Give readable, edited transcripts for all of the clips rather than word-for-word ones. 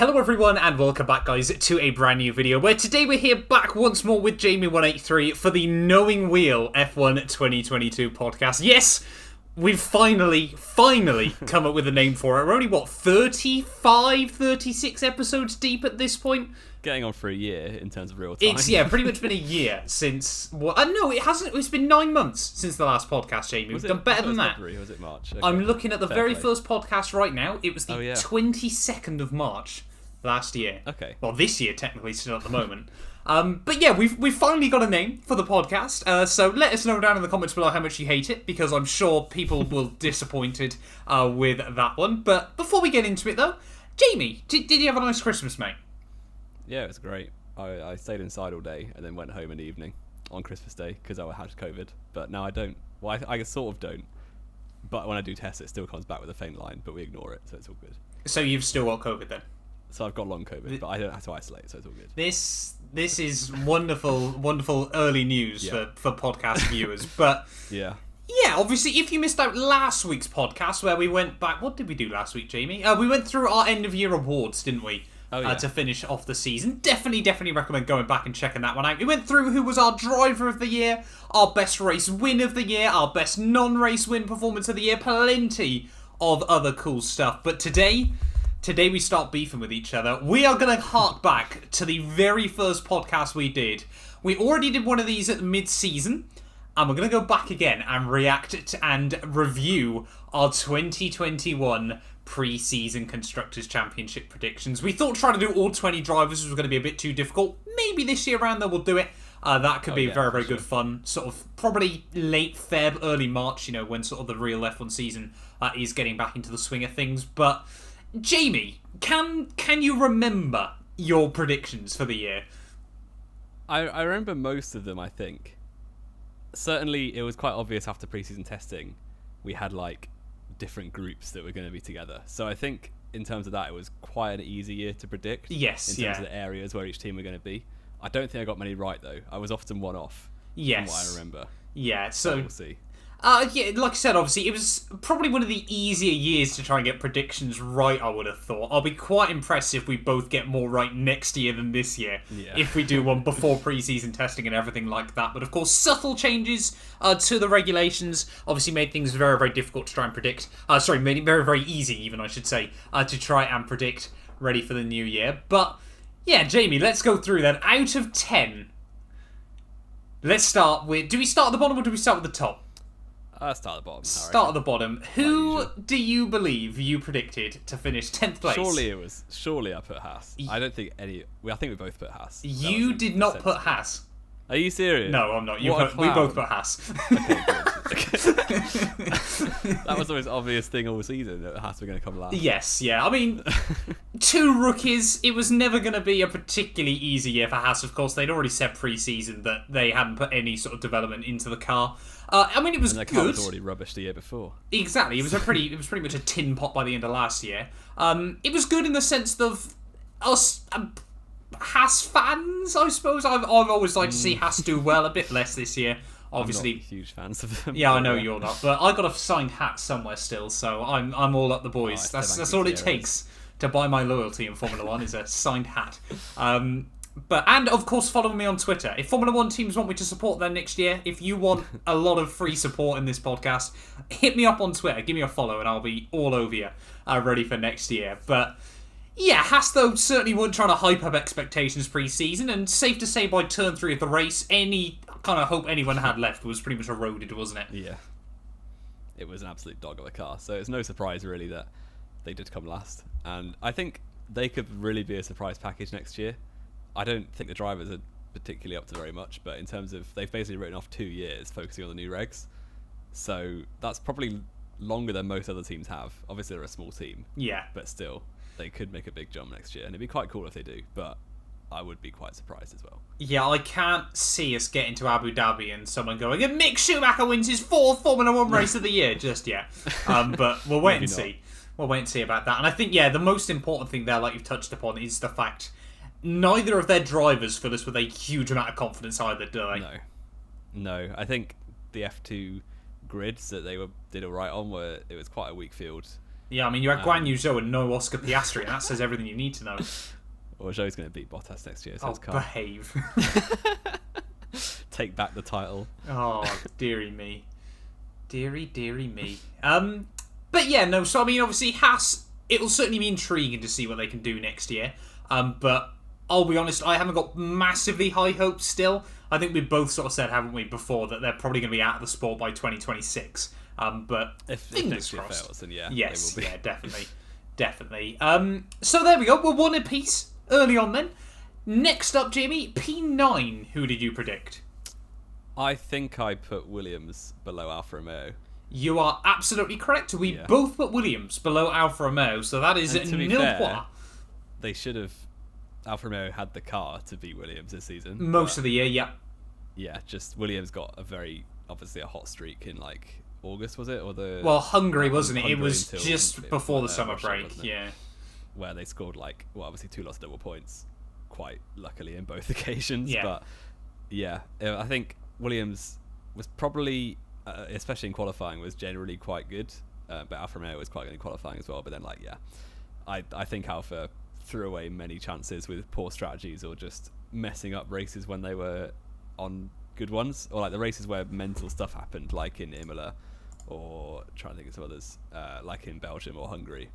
Hello everyone and welcome back guys to a brand new video where today we're here back once more with Jamie183 for the Knowing Wheel F1 2022 podcast. Yes, we've finally come up with a name for it. We're only, 36 episodes deep at this point? Getting on for a year in terms of real time. It's, pretty much been a year since... no, it hasn't. It's been 9 months since the last podcast, Jamie. We've done better than that. February, or was it March? Okay. I'm looking at the very first podcast right now. It was the 22nd of March last year. Okay. Well, this year, technically, still at the moment. But yeah, we've finally got a name for the podcast. So let us know down in the comments below how much you hate it, because I'm sure people will be disappointed with that one. But before we get into it, though, Jamie, did you have a nice Christmas, mate? Yeah, it was great. I stayed inside all day and then went home in the evening on Christmas Day because I had COVID. But now I don't. Well, I sort of don't. But when I do test, it still comes back with a faint line, but we ignore it, so it's all good. So you've still got COVID then? So I've got long COVID, but I don't have to isolate, so it's all good. This is wonderful early news for podcast viewers. But yeah, obviously, if you missed out last week's podcast where we went back, what did we do last week, Jamie? We went through our end of year awards, didn't we? To finish off the season. Definitely recommend going back and checking that one out. We went through who was our driver of the year, our best race win of the year, our best non-race win performance of the year, plenty of other cool stuff. But today we start beefing with each other. We are going to hark back to the very first podcast we did. We already did one of these at mid-season, and we're going to go back again and react and review our 2021 pre-season Constructors' Championship predictions. We thought trying to do all 20 drivers was going to be a bit too difficult. Maybe this year around, though, we'll do it. That could be very good fun. Sort of probably late Feb, early March, when sort of the real F1 season is getting back into the swing of things. But, Jamie, can you remember your predictions for the year? I remember most of them, I think. Certainly, it was quite obvious after pre-season testing. We had, different groups that were going to be together. So I think in terms of that, it was quite an easy year to predict. Yes, in terms of the areas where each team were going to be. I don't think I got many right, though. I was often one off. Yes. From what I remember. Yeah, so we'll see. Like I said, obviously, it was probably one of the easier years to try and get predictions right, I would have thought. I'll be quite impressed if we both get more right next year than this year, if we do one before pre-season testing and everything like that. But of course, subtle changes to the regulations obviously made things very difficult to try and predict. Made it very easy, even, I should say, to try and predict ready for the new year. But yeah, Jamie, let's go through that. Out of 10, let's start with... Do we start at the bottom or do we start with the top? Start at the bottom. Start at the bottom. Who do you believe you predicted to finish 10th place? Surely I put Haas. I don't think any... I think we both put Haas. You did not put Haas. Are you serious? No, I'm not. We both put Haas. Okay, good. That was the most obvious thing all season, that Haas were going to come last. Yes, yeah. I mean, 2 rookies. It was never going to be a particularly easy year for Haas. Of course, they'd already said pre-season that they hadn't put any sort of development into the car. It was and good. Car was already rubbish the year before. Exactly. It was pretty much a tin pot by the end of last year. It was good in the sense of us Haas fans, I suppose. I've always liked to see Haas do well. A bit less this year, obviously. I'm not huge fans of them. Yeah, I know you're not, but I got a signed hat somewhere still, so I'm all up the boys. That's all it takes to buy my loyalty in Formula 1 is a signed hat. And of course, follow me on Twitter. If Formula 1 teams want me to support them next year, if you want a lot of free support in this podcast, hit me up on Twitter. Give me a follow, and I'll be all over you, ready for next year. But yeah, Haas, though, certainly weren't trying to hype up expectations pre-season, and safe to say by turn 3 of the race, any kind of hope anyone had left was pretty much eroded, wasn't it? Yeah. It was an absolute dog of a car, so it's no surprise, really, that they did come last. And I think they could really be a surprise package next year. I don't think the drivers are particularly up to very much, but in terms of, they've basically written off 2 years focusing on the new regs. So that's probably longer than most other teams have. Obviously, they're a small team. Yeah. But still, they could make a big jump next year, and it'd be quite cool if they do, but I would be quite surprised as well. Yeah, I can't see us getting to Abu Dhabi and someone going, and Mick Schumacher wins his 4th Formula 1 race of the year just yet. But we'll wait and see. We'll wait and see about that. And I think, the most important thing there, like you've touched upon, is the fact neither of their drivers fill us with a huge amount of confidence either, do they? No. I think the F2 grids that they did all right on it was quite a weak field. Yeah, I mean, you had Guan Yu Zhou and no Oscar Piastri, and that says everything you need to know. Or Zhou's going to beat Bottas next year, so it's calm. Behave. Take back the title. Oh, dearie me. Dearie me. But yeah, no, so I mean, obviously, Haas, it'll certainly be intriguing to see what they can do next year. But I'll be honest, I haven't got massively high hopes still. I think we both sort of said, haven't we, before, that they're probably going to be out of the sport by 2026. But if fingers next year crossed. fails, then yeah, yes, they will be. yeah, definitely. So there we go. We're one apiece early on then. Next up, Jamie, P9. Who did you predict? I think I put Williams below Alfa Romeo. You are absolutely correct. We both put Williams below Alfa Romeo, so that is nil point. They should have. Alfa Romeo had the car to beat Williams this season. Most of the year, yeah. Yeah, just Williams got obviously a hot streak in like August, was it? Hungary, wasn't it? It was just before the summer break, yeah. Where they scored obviously 2 lots of double points, quite luckily in both occasions. Yeah. But yeah, I think Williams was probably, especially in qualifying, was generally quite good. But Alfa Romeo was quite good in qualifying as well. But then I think Alfa threw away many chances with poor strategies or just messing up races when they were on good ones, or like the races where mental stuff happened, like in Imola, or trying to think of some others, like in Belgium or Hungary.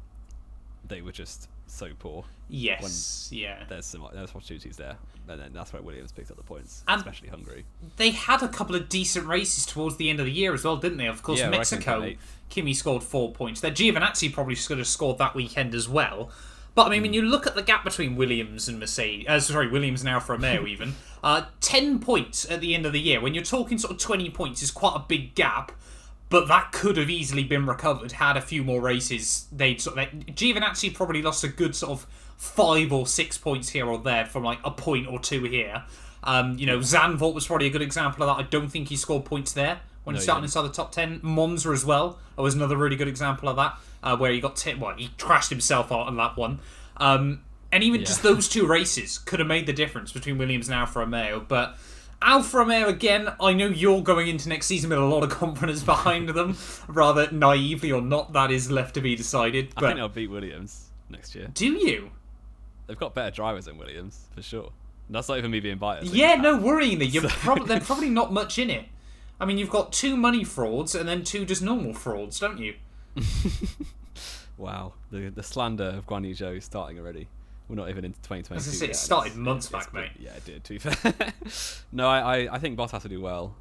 They were just so poor. Yes, yeah. There's opportunities there, and then that's where Williams picked up the points, and especially Hungary. They had a couple of decent races towards the end of the year as well, didn't they? Of course, yeah, Mexico, Kimi scored 4 points. Their Giovinazzi probably could have scored that weekend as well. But I mean, when you look at the gap between Williams and Williams and Alfa Romeo, even 10 points at the end of the year. When you're talking sort of 20 points, is quite a big gap. But that could have easily been recovered had a few more races. Giovinazzi probably lost a good sort of 5 or 6 points here or there from like a point or two here. Zandvoort was probably a good example of that. I don't think he scored points there when he started inside the top 10. Monza as well was another really good example of that, where he got he crashed himself out on that one. And even just those 2 races could have made the difference between Williams and Alfa Romeo. But Alfa Romeo, again, I know you're going into next season with a lot of confidence behind them, rather naively or not, that is left to be decided. But I think they'll beat Williams next year. Do you? They've got better drivers than Williams, for sure. That's not even me being biased. Yeah, no, worryingly, they're probably not much in it. I mean, you've got 2 money frauds and then 2 just normal frauds, don't you? Wow, the slander of Guan Yu Zhou is starting already. We're not even into 2022 yet. It started months back, mate. Yeah, it did, to be fair. No, I think Bottas will do well.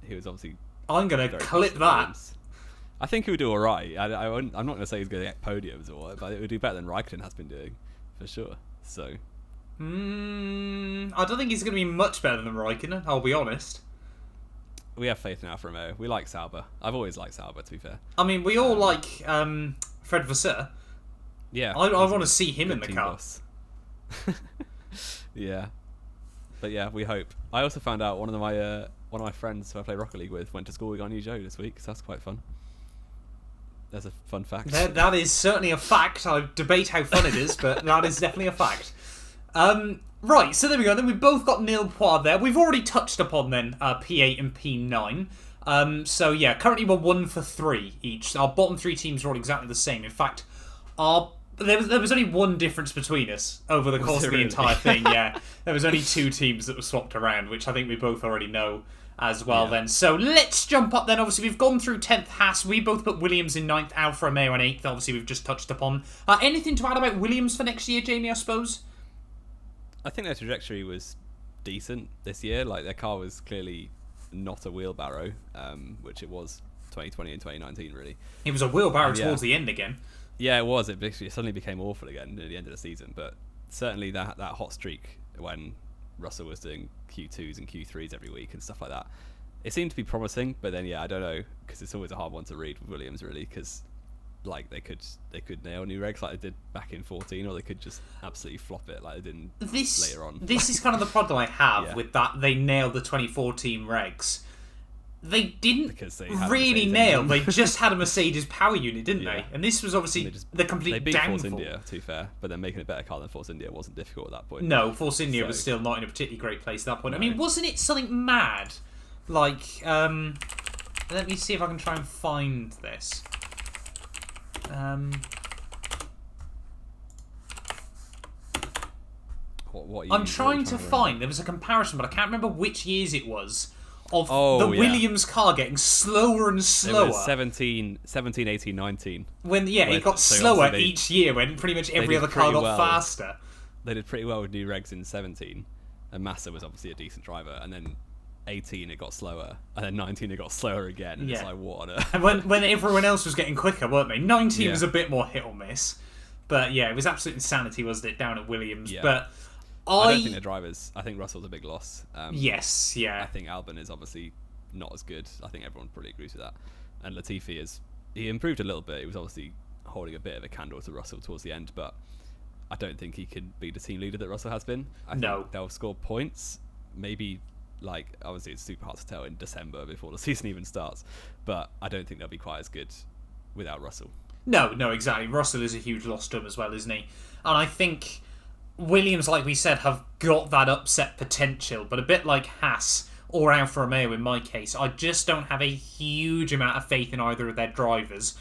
He was obviously... I'm going to clip that. I think he would do all right. I'm not going to say he's going to get podiums or what, but it would do better than Raikkonen has been doing, for sure. So... I don't think he's going to be much better than Raikkonen, I'll be honest. We have faith in Alfa Romeo. We like Sauber. I've always liked Sauber, to be fair. I mean, we all like Fred Vasseur. Yeah. I want to see him in the car. Yeah. But yeah, we hope. I also found out one of my friends who I play Rocket League with went to school with Guan Yu Zhou this week, so that's quite fun. There's a fun fact. That is certainly a fact. I debate how fun it is, but that is definitely a fact. Right, so there we go. Then we've both got nil point there. We've already touched upon then P8 and P9. So yeah, currently we're 1 for 3 each. Our bottom 3 teams are all exactly the same. In fact, there was only one difference between us over the course of the entire thing. Yeah, there was only 2 teams that were swapped around, which I think we both already know as well. Then, so let's jump up. Then, obviously, we've gone through 10th Haas. We both put Williams in 9th, Alfa Romeo in 8th. Obviously, we've just touched upon. Anything to add about Williams for next year, Jamie? I suppose. I think their trajectory was decent this year. Like, their car was clearly not a wheelbarrow, which it was 2020 and 2019, really. It was a wheelbarrow towards the end again. Yeah, it was. It suddenly became awful again at the end of the season. But certainly that hot streak when Russell was doing Q2s and Q3s every week and stuff like that, it seemed to be promising. But then, I don't know, because it's always a hard one to read with Williams, really, because like they could nail new regs like they did back in 14, or they could just absolutely flop it like they did later on. This is kind of the problem I have with that. They nailed the 2014 regs. They didn't really nail. They just had a Mercedes power unit, didn't they? And this was obviously the complete downfall. They beat Force India, to be fair, but then making a better car than Force India wasn't difficult at that point. No, Force India was still not in a particularly great place at that point. No. I mean, wasn't it something mad? Like, let me see if I can try and find this. What I'm trying to find. There was a comparison, but I can't remember which years it was. Of the Williams car getting slower and slower. It was 17, 18, 19. It got slower each year when pretty much every other car got faster. They did pretty well with new regs in 17, and Massa was obviously a decent driver, and then 18 it got slower, and then 19 it got slower again, and it's like, what on earth? And when everyone else was getting quicker, weren't they? 19 was a bit more hit or miss. But yeah, it was absolute insanity, wasn't it, down at Williams? Yeah. But I don't think the drivers. I think Russell's a big loss. Yes, yeah. I think Albon is obviously not as good. I think everyone probably agrees with that. And Latifi he improved a little bit. He was obviously holding a bit of a candle to Russell towards the end, but I don't think he could be the team leader that Russell has been. I think they'll score points. Maybe, obviously it's super hard to tell in December before the season even starts, but I don't think they'll be quite as good without Russell. No, exactly. Russell is a huge loss to him as well, isn't he? And I think Williams, like we said, have got that upset potential, but a bit like Haas or Alfa Romeo in my case, I just don't have a huge amount of faith in either of their drivers.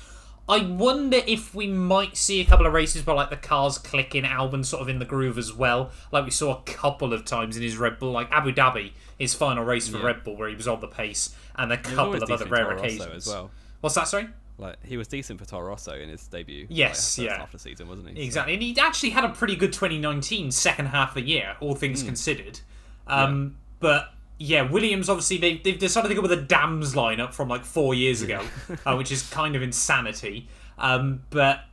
I wonder if we might see a couple of races where the cars clicking, Albon sort of in the groove as well, like we saw a couple of times in his Red Bull, like Abu Dhabi, his final race for Red Bull, where he was on the pace, and a couple of other rare occasions. As well. What's that, sorry? He was decent for Toro Rosso in his debut. Yes, first half of the season, wasn't he? Exactly, and he actually had a pretty good 2019 second half of the year, all things considered. But yeah, Williams, obviously, they've decided to go with a Dams lineup from 4 years ago, which is kind of insanity. But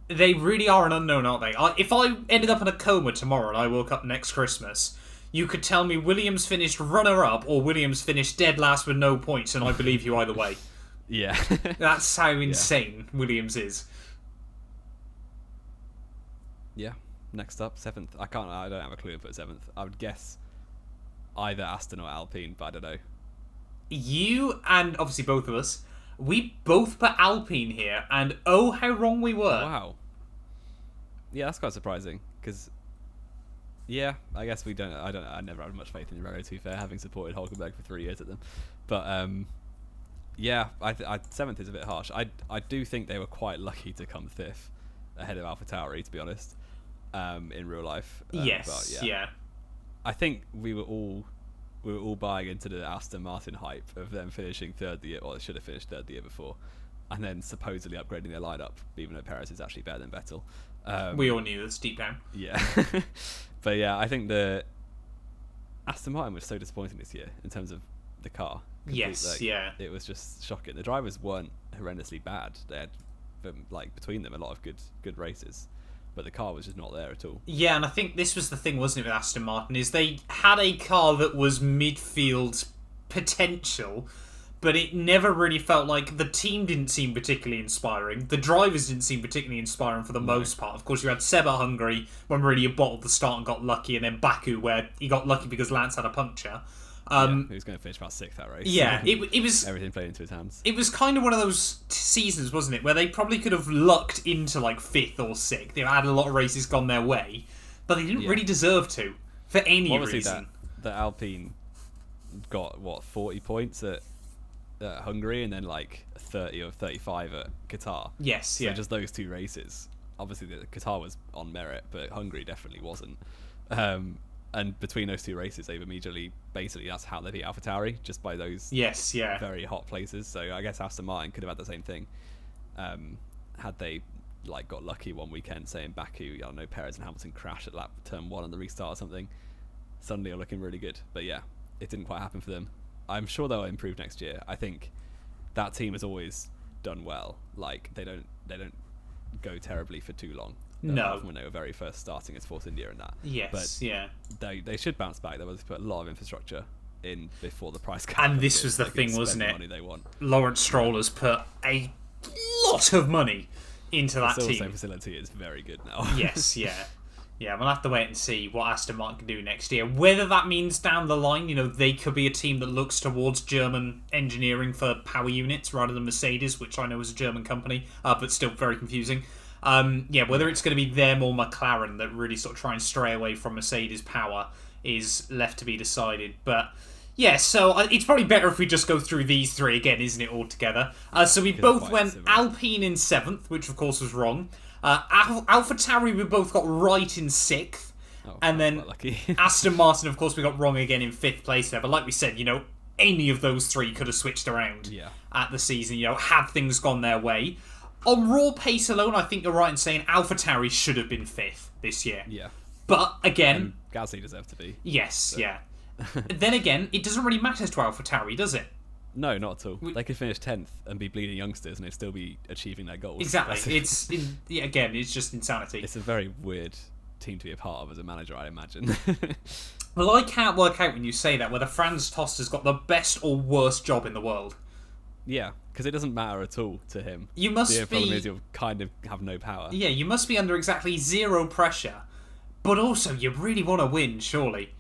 they really are an unknown, aren't they? If I ended up in a coma tomorrow and I woke up next Christmas, you could tell me Williams finished runner-up or Williams finished dead last with no points, and I believe you either way. Yeah. That's how insane Williams is. Yeah. Next up, 7th. I don't have a clue for 7th. I would guess either Aston or Alpine, but I don't know. You and obviously both of us, we both put Alpine here, and oh, how wrong we were. Wow. Yeah, that's quite surprising, because I guess we don't. I never had much faith in Renault, to be fair, having supported Hulkenberg for 3 years at them. But yeah, I 7th is a bit harsh. I do think they were quite lucky to come 5th ahead of AlphaTauri, to be honest, in real life. Yes, but yeah. I think we were all buying into the Aston Martin hype of them finishing 3rd the year, or they should have finished 3rd the year before, and then supposedly upgrading their lineup, even though Perez is actually better than Vettel. We all knew this deep down. Yeah. But yeah, I think the Aston Martin was so disappointing this year in terms of the car. Yes, It was just shocking. The drivers weren't horrendously bad. They had, between them, a lot of good races, but the car was just not there at all. Yeah, and I think this was the thing, wasn't it, with Aston Martin, is they had a car that was midfield potential, but it never really felt like the team didn't seem particularly inspiring. The drivers didn't seem particularly inspiring for the most part. Of course, you had Seb at Hungary when really you bottled the start and got lucky, and then Baku where he got lucky because Lance had a puncture. He was going to finish about 6th that race. Yeah, it was everything played into his hands. It was kind of one of those seasons, wasn't it, where they probably could have lucked into 5th or 6th. They had a lot of races gone their way, but they didn't really deserve to for any reason. That Alpine got 40 points at Hungary, and then 30 or 35 at Qatar. Yes, so just those 2 races. Obviously, the Qatar was on merit, but Hungary definitely wasn't. And between those 2 races, they've immediately, basically, that's how they beat AlphaTauri, just by those very hot places. So I guess Aston Martin could have had the same thing. Had they got lucky one weekend, say in Baku, I don't know, Perez and Hamilton crashed at turn 1 on the restart or something. Suddenly are looking really good. But yeah, it didn't quite happen for them. I'm sure they'll improve next year. I think that team has always done well. They don't go terribly for too long. No. When they were very first starting as Force India and that. Yes, but they should bounce back. They put a lot of infrastructure in before the price cap. And this was the thing, wasn't it? They want. Lawrence Stroll has put a lot of money into that team. The facility is very good now. Yes, yeah, we'll have to wait and see what Aston Martin can do next year. Whether that means down the line, they could be a team that looks towards German engineering for power units rather than Mercedes, which I know is a German company, but still very confusing. Whether it's going to be them or McLaren that really sort of try and stray away from Mercedes power is left to be decided. But Yeah, so it's probably better if we just go through these three again, isn't it, all together? So we both went Alpine in 7th, which of course was wrong. AlphaTauri we both got right in 6th. And then Aston Martin, of course, we got wrong again in 5th place there. But like we said, any of those three could have switched around at the season, had things gone their way. On raw pace alone, I think you're right in saying AlphaTauri should have been 5th this year. Yeah. But again... Gasly deserved to be. Yes, so. Yeah. Then again, it doesn't really matter to AlphaTauri, does it? No, not at all. They could finish 10th and be bleeding youngsters and they'd still be achieving their goals. Exactly. Again, it's just insanity. It's a very weird team to be a part of as a manager, I imagine. Well, I can't work out when you say that whether Franz Tost has got the best or worst job in the world. Yeah, because it doesn't matter at all to him. You must the problem is you'll kind of have no power. Yeah, you must be under exactly zero pressure, but also you really want to win, surely.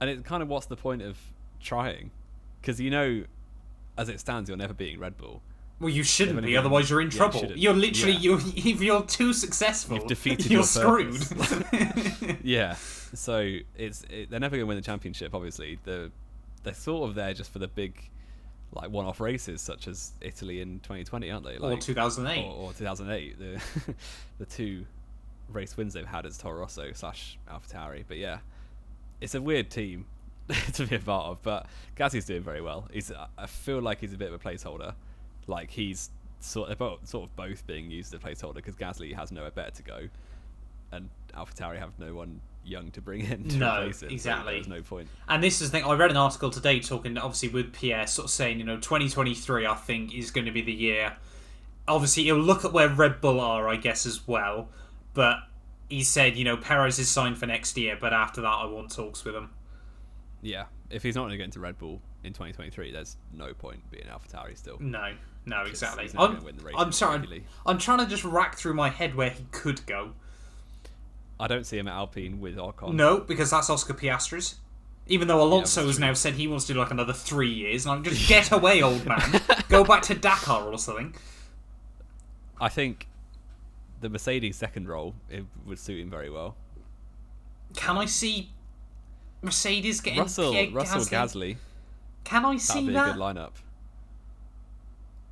And it's kind of what's the point of trying? Because as it stands, you're never beating Red Bull. Well, you shouldn't be, otherwise you're in trouble. You're literally, if you're too successful, you've defeated you're your screwed. Yeah, so they're never going to win the championship, obviously. They're sort of there just for the big one-off races, such as Italy in 2020, aren't they? Or 2008. Or 2008, the two race wins they've had as Toro Rosso / AlphaTauri. But yeah, it's a weird team to be a part of, but Gasly's doing very well. I feel like he's a bit of a placeholder. Like he's sort of both being used as a placeholder because Gasly has nowhere better to go, and AlphaTauri have no one young to bring in to replace him. Exactly. So there's no point. And this is the thing. I read an article today talking, obviously, with Pierre, sort of saying, 2023, I think, is going to be the year. Obviously, he'll look at where Red Bull are, I guess, as well. But he said, Perez is signed for next year, but after that, I want talks with him. Yeah, if he's not going to get into Red Bull in 2023, there's no point being AlphaTauri still. No, exactly. He's not going to win the race. I'm sorry. I'm trying to just rack through my head where he could go. I don't see him at Alpine with Ocon. No, because that's Oscar Piastri's. Even though Alonso has now said he wants to do another 3 years, and I'm just get away, old man. Go back to Dakar or something. I think the Mercedes second role would suit him very well. Can I see Mercedes getting Russell Gasly? Can I see that? That'd be a good lineup.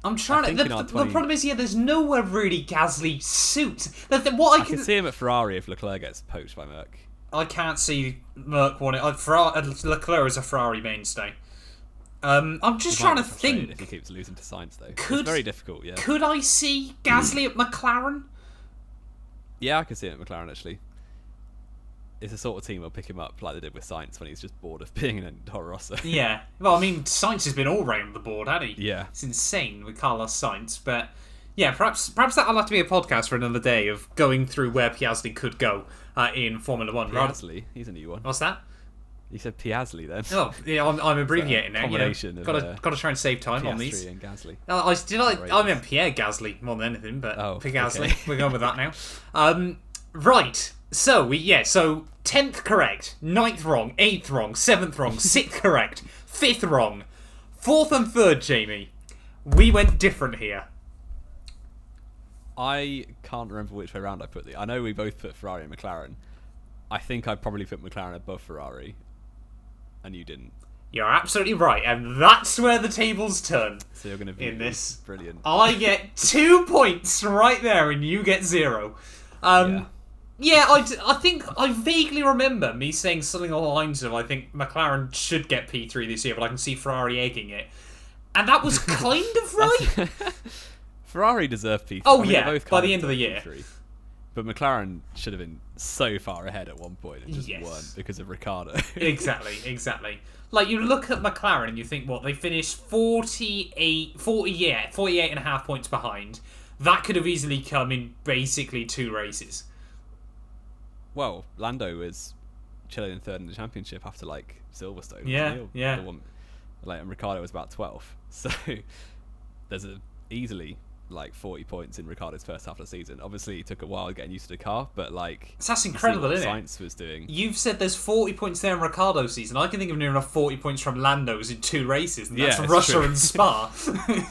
I'm trying to. The problem is, there's nowhere really Gasly suits. What I can see him at Ferrari if Leclerc gets poached by Merc. I can't see Merc wanting. Leclerc is a Ferrari mainstay. I'm just trying to think. If he keeps losing to Sainz, though, it's very difficult. Yeah. Could I see Gasly at McLaren? Yeah, I could see it at McLaren actually. It's a sort of team will pick him up like they did with Sainz when he's just bored of being in Toro Rosso. Yeah. Well, I mean, Sainz has been all round the board, hasn't he? Yeah. It's insane with Carlos Sainz. But yeah, perhaps that'll have to be a podcast for another day of going through where Piastri could go in Formula 1. Piastri? He's a new one. What's that? You said Piastri then. Oh, yeah, I'm abbreviating now. Combination of got to try and save time Piastri on these. and Gasly. I meant Pierre Gasly more than anything, but Gasly. Okay. We're going with that now. Right. So 10th correct, 9th wrong, 8th wrong, 7th wrong, 6th correct, 5th wrong, 4th and 3rd, Jamie. We went different here. I can't remember which way around I put I know we both put Ferrari and McLaren. I think I probably put McLaren above Ferrari, and you didn't. You're absolutely right, and that's where the tables turn. So you're going to be in this. Brilliant. I get 2 points right there, and you get 0. Yeah, I think I vaguely remember me saying something along the lines of, I think McLaren should get P3 this year, but I can see Ferrari egging it. And that was kind of right. Ferrari deserved P3. Oh, both by the end of the year. P3. But McLaren should have been so far ahead at one point and just weren't because of Ricciardo. Exactly. Like, you look at McLaren and you think, they finished 48 and a half points behind. That could have easily come in basically 2 races. Well, Lando was chilling in 3rd in the championship after Silverstone. Yeah. And Ricciardo was about 12th. So there's easily 40 points in Ricciardo's first half of the season. Obviously, it took a while getting used to the car, but that's incredible, isn't it? Sainz was doing. You've said there's 40 points there in Ricciardo's season. I can think of near enough 40 points from Lando's in 2 races, and that's Russia and Spa.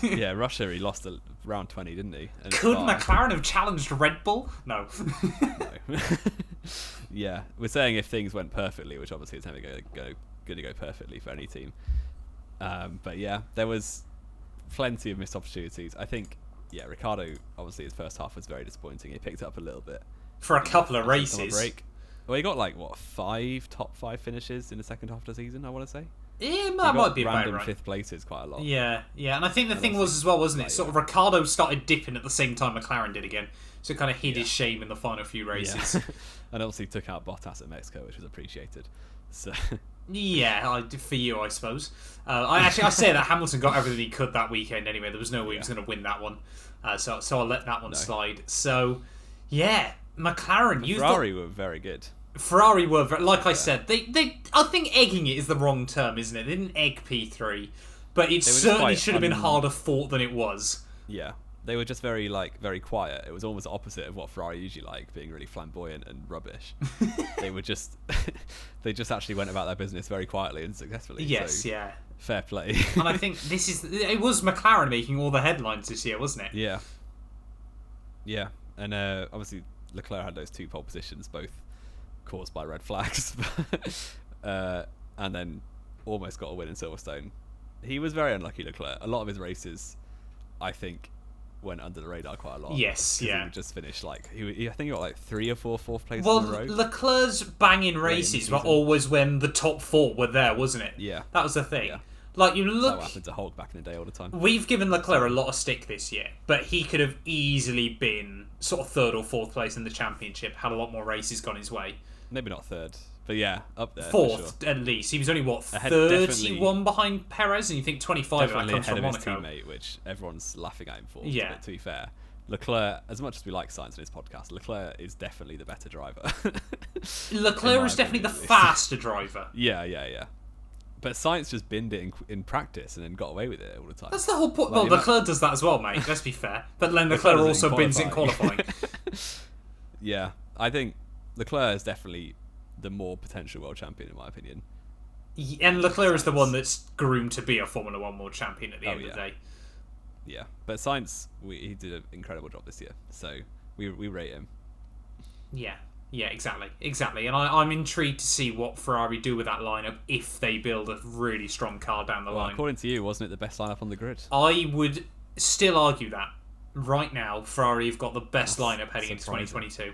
Yeah, Russia he lost round 20, didn't he? And could McLaren have challenged Red Bull? No. No. Yeah, we're saying if things went perfectly, which obviously it's never going to go going to go perfectly for any team. But yeah, there was plenty of missed opportunities. I think, Ricciardo, obviously his first half was very disappointing. He picked it up a little bit for a couple of races. Break. Well, he got like top 5 finishes in the second half of the season, I want to say. Yeah, that might be about random right. 5th places quite a lot. Yeah, and I think the thing was as well, wasn't it? Sort of Ricciardo started dipping at the same time McLaren did again, so it kind of hid his shame in the final few races. Yeah. And obviously took out Bottas at Mexico, which was appreciated. So. Yeah, for you, I suppose. I say that Hamilton got everything he could that weekend anyway. There was no way he was going to win that one, so I'll let that one slide. So, yeah, McLaren. Ferrari were very good. Ferrari were, like I said, they. I think egging it is the wrong term, isn't it? They didn't egg P3, but it certainly should have been harder fought than it was. Yeah. They were just very quiet. It was almost the opposite of what Ferrari usually like, being really flamboyant and rubbish. They just actually went about their business very quietly and successfully. Yes, so, yeah. Fair play. And I think it was McLaren making all the headlines this year, wasn't it? Yeah. Yeah, and obviously Leclerc had those 2 pole positions, both caused by red flags, and then almost got a win in Silverstone. He was very unlucky, Leclerc. A lot of his races, I think, went under the radar quite a lot. Yes, yeah. He would just finished I think he got like 3 or 4 fourth places in a row. Leclerc's banging races were always when the top 4 were there, wasn't it? Yeah. That was the thing. Yeah. Like, you look... That happened to Hulk back in the day all the time. We've given Leclerc a lot of stick this year, but he could have easily been sort of 3rd or 4th place in the championship, had a lot more races gone his way. Maybe not 3rd, but yeah, up there. 4th, sure. at least. He was only, 31 behind Perez, and you think 25 of that comes from Monaco. Ahead of his teammate, which everyone's laughing at him for. Yeah. But to be fair, Leclerc, as much as we like Sainz in his podcast, Leclerc is definitely the better driver. Leclerc is definitely the faster driver. Yeah. But Sainz just binned it in practice and then got away with it all the time. That's the whole point. Well, Leclerc does that as well, mate. Let's be fair. But then Leclerc also bins it in qualifying. Yeah, I think Leclerc is definitely the more potential world champion, in my opinion. And Leclerc is the one that's groomed to be a Formula 1 world champion at the end of the day. Yeah, but Sainz, he did an incredible job this year, so we rate him. Yeah, exactly. And I'm intrigued to see what Ferrari do with that lineup if they build a really strong car down the line. According to you, wasn't it the best lineup on the grid? I would still argue that. Right now, Ferrari have got the best lineup heading into 2022.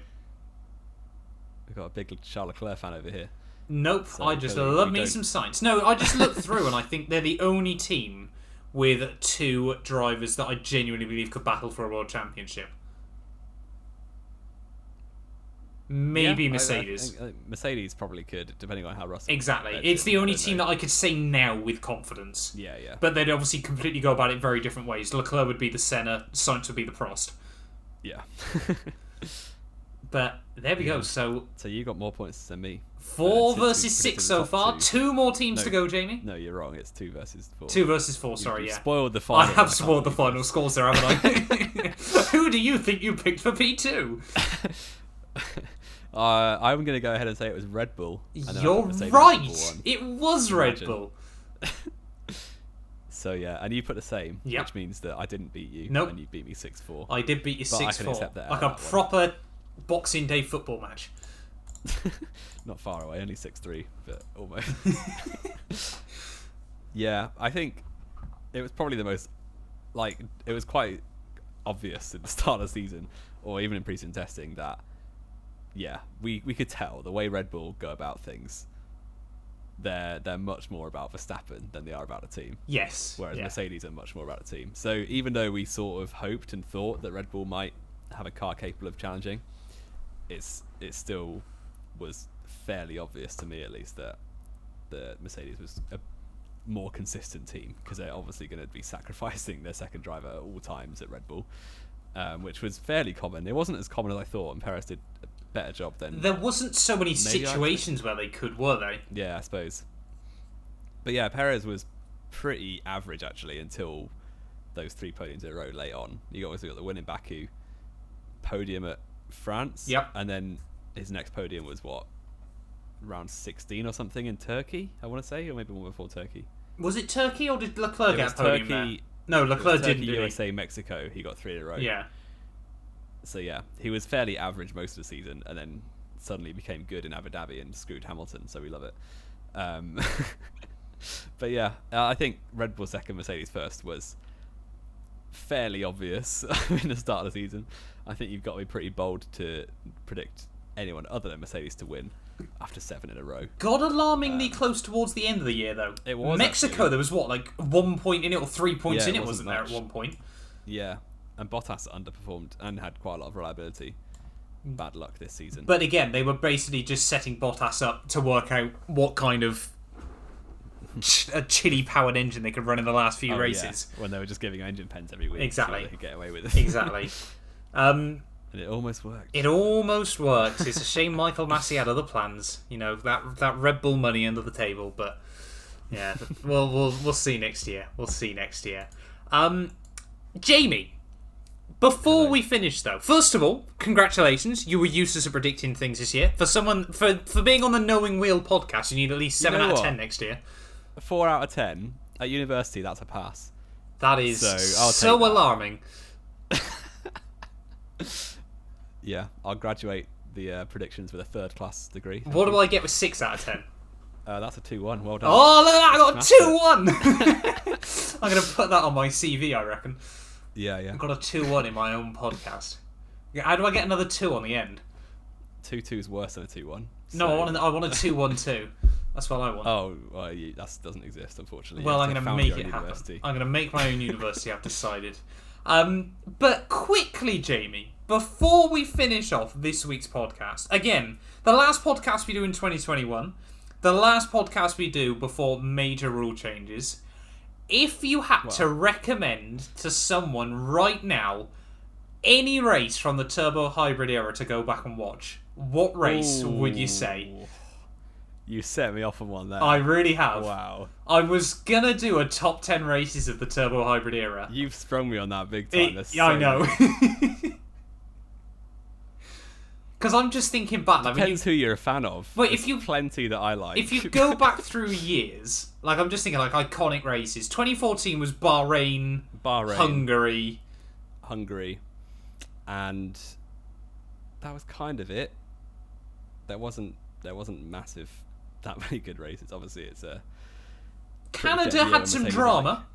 We've got a big Charles Leclerc fan over here. Nope, so I just love me some Sainz. No, I just looked through and I think they're the only team with 2 drivers that I genuinely believe could battle for a world championship. Maybe Mercedes. I think Mercedes probably could, depending on how Russell... Exactly. It's the only team that I could say now with confidence. Yeah. But they'd obviously completely go about it very different ways. Leclerc would be the Senna, Sainz would be the Prost. Yeah. But there we go. So you got more points than me. 4 versus 6 so far. 2 more teams to go, Jamie. No, you're wrong. It's 2 versus 4. 2 versus 4. Sorry, You've spoiled the final. I have spoiled the final scores there, haven't I? Who do you think you picked for P2? I'm going to go ahead and say it was Red Bull. You're right. It was Red Bull. So yeah, and you put the same, yep. Which means that I didn't beat you, nope. And you beat me 6-4. I did beat you 6-4, like a proper Boxing Day football match. Not far away, only 6-3, but almost. Yeah, I think it was probably the most, it was quite obvious at the start of the season, or even in pre-season testing, that we could tell the way Red Bull go about things. They're much more about Verstappen than they are about a team. Yes. Whereas Mercedes are much more about a team. So even though we sort of hoped and thought that Red Bull might have a car capable of challenging, it still was fairly obvious to me, at least, that the Mercedes was a more consistent team, because they're obviously going to be sacrificing their second driver at all times at Red Bull, which was fairly common. It wasn't as common as I thought, and Perez did better job than... There wasn't so many situations where they could, were they? Yeah, I suppose. But yeah, Perez was pretty average, actually, until those 3 podiums in a row late on. You obviously got the win in Baku, podium at France, yep. And then his next podium was, round 16 or something in Turkey, I want to say, or maybe one before Turkey. Was it Turkey, or did Leclerc get a podium Turkey, there? No, Leclerc didn't, Turkey, USA, Mexico, he got 3 in a row. Yeah. So yeah, he was fairly average most of the season, and then suddenly became good in Abu Dhabi and screwed Hamilton, so we love it. But yeah, I think Red Bull second, Mercedes first was fairly obvious in the start of the season. I think you've got to be pretty bold to predict anyone other than Mercedes to win after 7 in a row. Got alarmingly close towards the end of the year, though. It was Mexico. Actually. There was what, like 1 point in it or 3 points in it, wasn't there much. at one point? Yeah, and Bottas underperformed and had quite a lot of reliability. Bad luck this season. But again, they were basically just setting Bottas up to work out what kind of a chili-powered engine they could run in the last few races. Yeah. When they were just giving engine pens every week. Exactly. So they could get away with it. Exactly. And it almost worked. It almost worked. It's a shame Michael Massey had other plans. You know, that Red Bull money under the table. But yeah, we'll see next year. We'll see next year. Jamie, before we finish though, first of all, congratulations. You were useless at predicting things this year. For being on the Knowing Wheel podcast, you need at least 7 out of 10 next year. 4 out of 10 at university. That's a pass. That is so alarming. Yeah, I'll graduate the predictions with a 3rd class degree. What do I get with 6 out of 10? That's a 2-1. Well done. Oh, look at that! I got a 2-1. I'm going to put that on my CV, I reckon. Yeah. I've got a 2-1 in my own podcast. How do I get another 2 on the end? 2-2 is worse than a 2-1. So... No, I want a 2-1-2. That's what I want. Oh, well, that doesn't exist, unfortunately. Well, I'm going to make it happen. I'm going to make my own university, I've decided. But quickly, Jamie, before we finish off this week's podcast, again, the last podcast we do in 2021, the last podcast we do before major rule changes, if you had to recommend to someone right now any race from the turbo hybrid era to go back and watch, what race would you say? You set me off on one there. I really have. Wow. I was going to do a top 10 races of the turbo hybrid era. You've sprung me on that big time. I know. Because I'm just thinking back. Depends who you're a fan of. But There's plenty that I like. If you go back through years, like I'm just thinking like iconic races. 2014 was Bahrain, Hungary, and that was kind of it. There wasn't massive that many good races. Obviously, it's a Canada had some drama.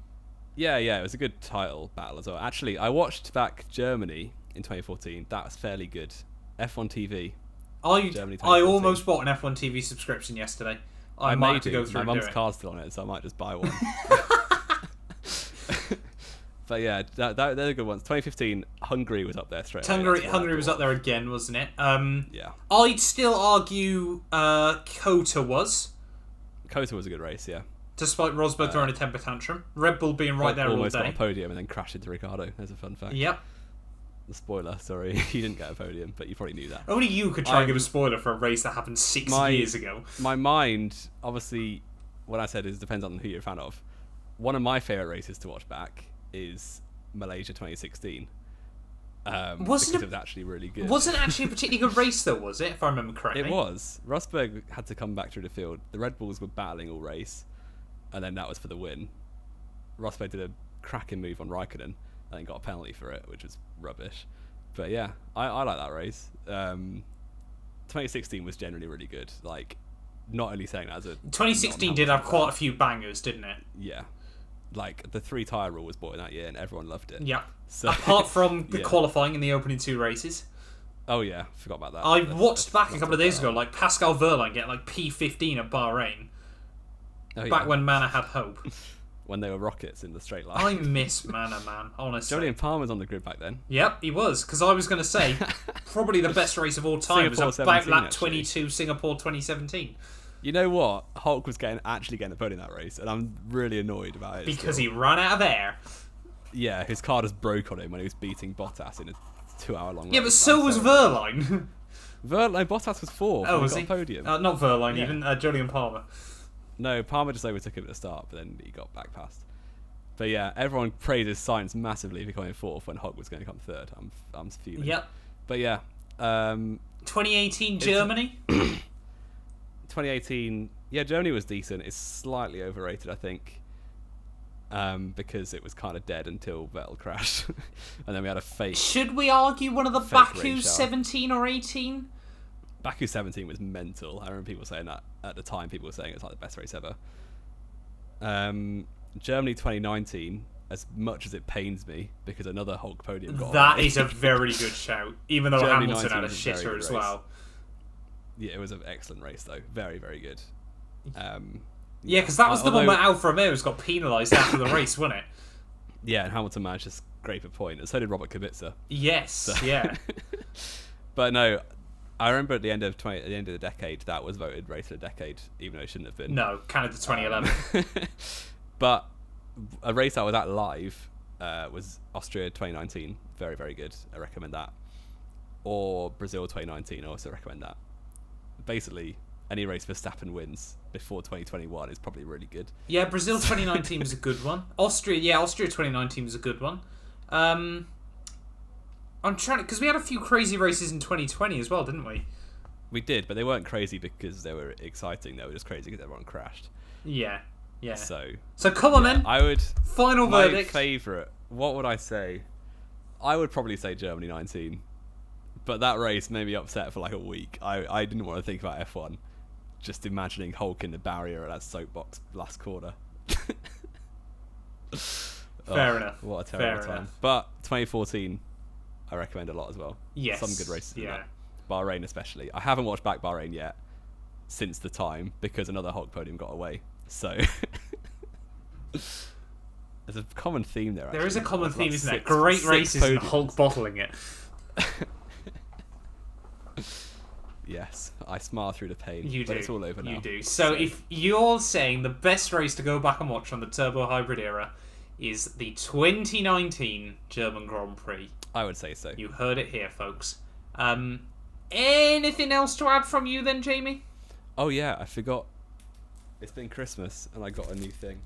Yeah, it was a good title battle as well. Actually, I watched back Germany in 2014. That was fairly good. F1 TV. I almost bought an F1 TV subscription yesterday. I might have to go through. My mum's card's still on it, so I might just buy one. But yeah, they're the good ones. 2015, Hungary was up there straight away. Hungary was up there again, wasn't it? Yeah. I'd still argue COTA was. COTA was a good race, yeah. Despite Rosberg throwing a temper tantrum. Red Bull being right there all day. Almost got a podium and then crashed into Ricciardo. There's a fun fact. Yep. The spoiler, sorry. He didn't get a podium, but you probably knew that. Only you could try and give a spoiler for a race that happened 6 years ago. My mind, obviously, what I said is depends on who you're a fan of. One of my favourite races to watch back is Malaysia 2016. Because it was actually really good. Wasn't actually a particularly good race though, was it? If I remember correctly. It was. Rosberg had to come back through the field. The Red Bulls were battling all race, and then that was for the win. Rosberg did a cracking move on Raikkonen, and then got a penalty for it, which was rubbish. But yeah, I like that race. 2016 was generally really good. Like, not only saying that as a 2016 did have quite a few bangers, didn't it? Yeah. Like, the 3 tyre rule was brought in that year and everyone loved it. Yeah. So, apart from the qualifying in the opening 2 races. Oh yeah, forgot about that. I watched back a couple of days ago, like Pascal Wehrlein get like P15 at Bahrain. Back when Manor had hope. When they were rockets in the straight line. I miss Manor, man, honestly. Jolyon Palmer's on the grid back then. Yep, he was. Because I was going to say, probably the best race of all time was about lap 22, Singapore 2017. You know what? Hulk was actually getting a podium in that race, and I'm really annoyed about it. Because he ran out of air. Yeah, his car just broke on him when he was beating Bottas in a 2-hour-long race. Yeah, but so was Wehrlein. Bottas was 4th. Oh, was he? Got a podium. Not Wehrlein, even Jolyon Palmer. No, Palmer just overtook him at the start, but then he got back past. But yeah, everyone praises Sainz massively for coming 4th when Hulk was going to come 3rd. I'm fuming. Yep. But yeah. 2018 Germany? 2018, yeah, Germany was decent. It's slightly overrated, I think, because it was kind of dead until Vettel crashed. And then we had a fake. Should we argue one of the Baku's 17 or 18? Baku 17 was mental. I remember people saying that at the time. People were saying it was like the best race ever. Germany 2019, as much as it pains me, because another Hulk podium got That away. is a very good shout, even though Germany Hamilton had a 19 was a very shitter good as race. well. Yeah, it was an excellent race though. Very, very good. Yeah, because that was the one where Alfa Romeo's got penalised after the race, wasn't it? Yeah, and Hamilton managed to scrape a point, and so did Robert Kubica. Yes, So. yeah. But no, I remember at the end of the decade, that was voted race of the decade, even though it shouldn't have been. No, Canada 2011. But a race I was at live was Austria 2019. Very, very good. I recommend that. Or Brazil 2019. I also recommend that. Basically, any race Verstappen wins before 2021 is probably really good. Yeah, Brazil 2019 was a good one. Austria 2019 was a good one. I'm trying to, because we had a few crazy races in 2020 as well, didn't we? We did, but they weren't crazy because they were exciting. They were just crazy because everyone crashed. Yeah. So come on then. I would. Final verdict. My favourite. What would I say? I would probably say Germany 19. But that race made me upset for like a week. I didn't want to think about F1. Just imagining Hulk in the barrier at that soapbox last corner. Fair enough. What a terrible time. But 2014, I recommend a lot as well. Yes. Some good races in Yeah. that. Bahrain especially. I haven't watched back Bahrain yet since the time because another Hulk podium got away. So there's a common theme there. There is a common theme, isn't there? Six Great races and podiums. Hulk bottling it. Yes, I smile through the pain. You do. But it's all over now. You do. So if you're saying the best race to go back and watch from the turbo hybrid era is the 2019 German Grand Prix, I would say so. you heard it here, folks. Anything else to add from you then, Jamie? Oh yeah, I forgot. It's been Christmas and I got a new thing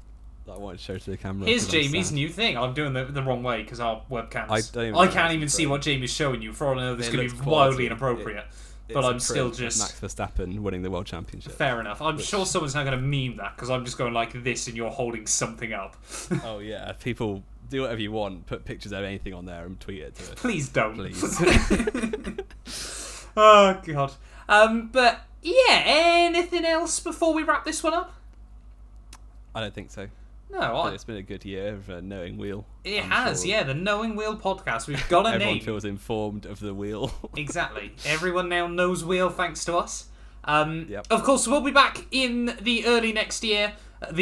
that I wanted to show to the camera. Here's Jamie's new thing. I'm doing the wrong way because our webcams. I can't even see what Jamie's showing you. For all I know, this It could be looks wildly quality. inappropriate. It's But a I'm still print of just... Max Verstappen winning the world championship. Fair enough. I'm sure someone's now going to meme that because I'm just going like this and you're holding something up. Oh yeah, people do whatever you want. Put pictures of anything on there and tweet it to it. Please don't. Please. Oh god. But yeah, anything else before we wrap this one up? I don't think so. No, But it's been a good year of Knowing Wheel. it I'm has. sure Yeah, the Knowing Wheel podcast. We've got a Everyone name. feels informed of the wheel. Exactly. Everyone now knows Wheel thanks to us. Yep. Of course, we'll be back in the early next year. We'll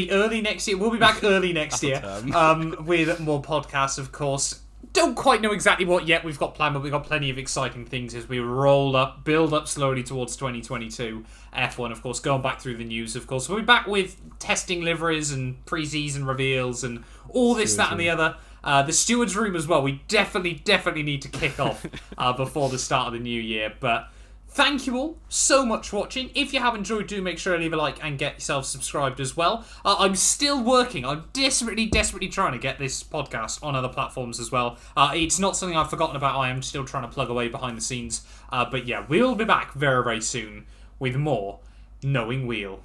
be back early next year with more podcasts, of course. Don't quite know exactly what yet we've got planned, but we've got plenty of exciting things as we build up slowly towards 2022 F1, of course, going back through the news, of course. We'll be back with testing liveries and pre-season reveals and all this, that, and the other. The stewards room as well. We definitely need to kick off before the start of the new year, but thank you all so much for watching. If you have enjoyed, do make sure to leave a like and get yourself subscribed as well. I'm still working. I'm desperately trying to get this podcast on other platforms as well. It's not something I've forgotten about. I am still trying to plug away behind the scenes. But yeah, we'll be back very soon with more Knowing Wheel.